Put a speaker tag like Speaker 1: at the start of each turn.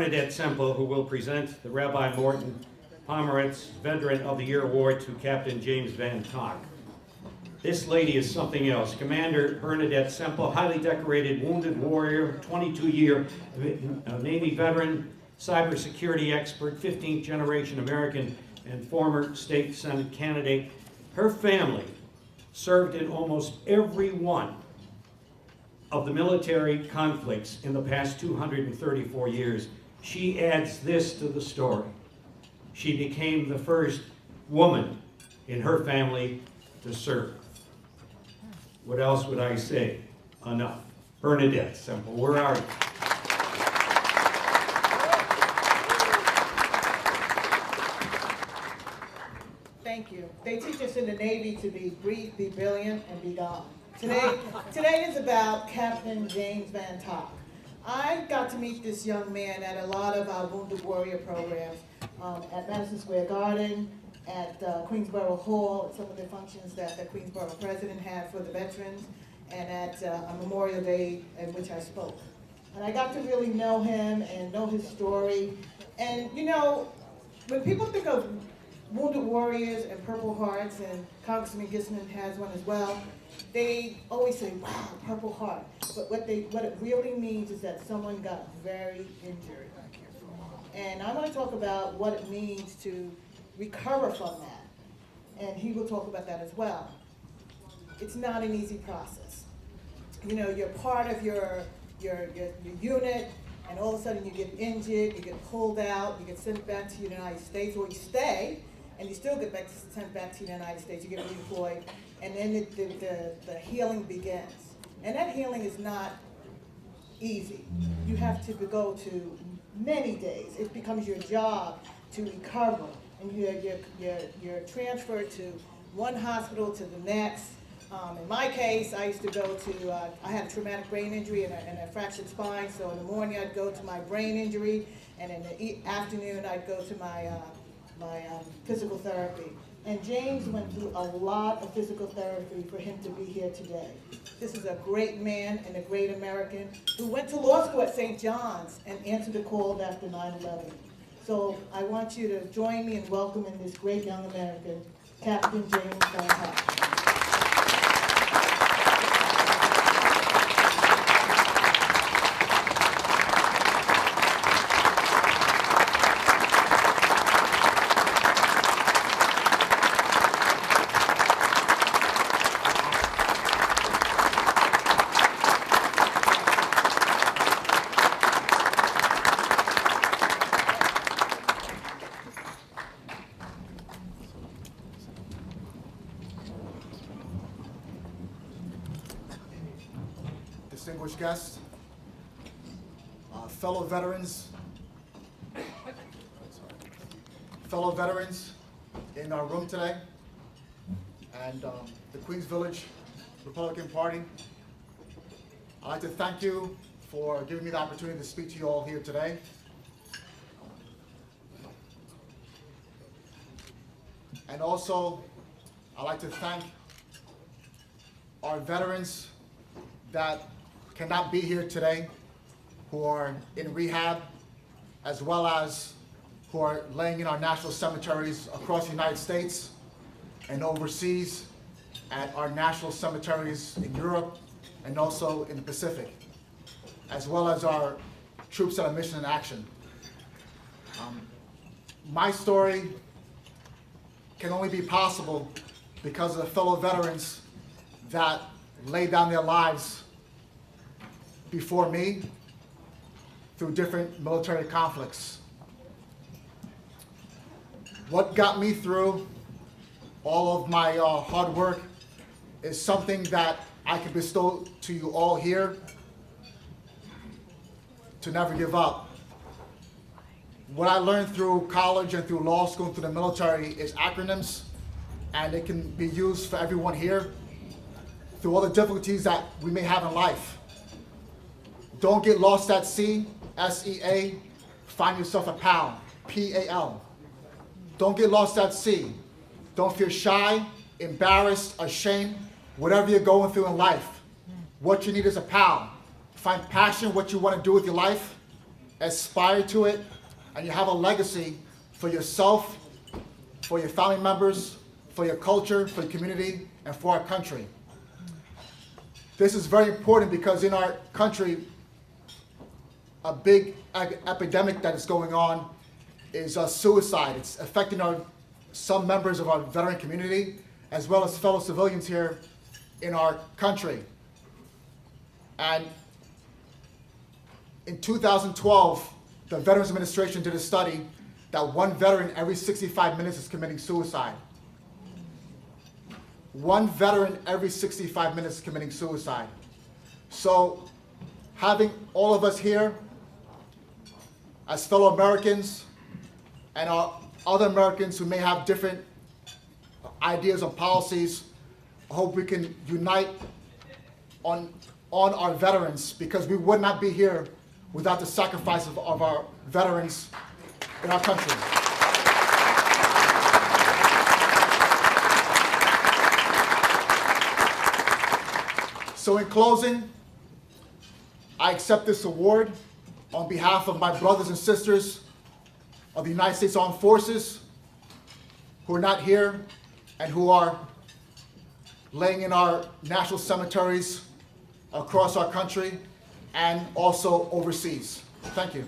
Speaker 1: Bernadette Semple, who will present the Rabbi Morton Pomeranz Veteran of the Year Award to Captain James Van Tock. This lady is something else. Commander Bernadette Semple, highly decorated wounded warrior, 22-year Navy veteran, cybersecurity expert, 15th generation American, and former state Senate candidate. Her family served in almost every one of the military conflicts in the past 234 years. She adds this to the story. She became the first woman in her family to serve. What else would I say? Enough. Bernadette Semple, where are you?
Speaker 2: Thank you. They teach us in the Navy to be brief, be brilliant, and be gone. Today is about Captain James Van Tock. I got to meet this young man at a lot of our Wounded Warrior programs, at Madison Square Garden, at Queensborough Hall, at some of the functions that the Queensborough president had for the veterans, and at a Memorial Day at which I spoke. And I got to really know him and know his story. And you know, when people think of Wounded Warriors and Purple Hearts, and Congressman Gisman has one as well, they always say, wow, Purple Heart. But what it really means is that someone got very injured. And I want to talk about what it means to recover from that. And he will talk about that as well. It's not an easy process. You know, you're part of your unit, and all of a sudden you get injured, you get pulled out, you get sent back to the United States, or you stay, and you still get sent back to the United States, you get redeployed, and then the healing begins. And that healing is not easy. You have to go to many days. It becomes your job to recover, and you're transferred to one hospital to the next. In my case, I used to go to, I had a traumatic brain injury and a fractured spine, so in the morning I'd go to my brain injury, and in the afternoon I'd go to my physical therapy. And James went through a lot of physical therapy for him to be here today. This is a great man and a great American who went to law school at St. John's and answered the call after 9/11. So I want you to join me in welcoming this great young American, Captain James Van Tock.
Speaker 3: Distinguished guests, fellow veterans in our room today, and the Queens Village Republican Party. I'd like to thank you for giving me the opportunity to speak to you all here today. And also, I'd like to thank our veterans that cannot be here today, who are in rehab, as well as who are laying in our national cemeteries across the United States and overseas at our national cemeteries in Europe and also in the Pacific, as well as our troops that are mission in action. My story can only be possible because of the fellow veterans that laid down their lives before me through different military conflicts. What got me through all of my hard work is something that I can bestow to you all here: to never give up. What I learned through college and through law school and through the military is acronyms, and it can be used for everyone here through all the difficulties that we may have in life. Don't get lost at sea, S-E-A. Find yourself a pal, P-A-L. Don't get lost at sea. Don't feel shy, embarrassed, ashamed, whatever you're going through in life. What you need is a pal. Find passion, what you want to do with your life, aspire to it, and you have a legacy for yourself, for your family members, for your culture, for your community, and for our country. This is very important because in our country, a big epidemic that is going on is suicide. It's affecting some members of our veteran community, as well as fellow civilians here in our country. And in 2012, the Veterans Administration did a study that one veteran every 65 minutes is committing suicide. One veteran every 65 minutes is committing suicide. So having all of us here as fellow Americans and our other Americans who may have different ideas or policies, I hope we can unite on our veterans, because we would not be here without the sacrifice of our veterans in our country. So in closing, I accept this award on behalf of my brothers and sisters of the United States Armed Forces who are not here and who are laying in our national cemeteries across our country and also overseas. Thank you.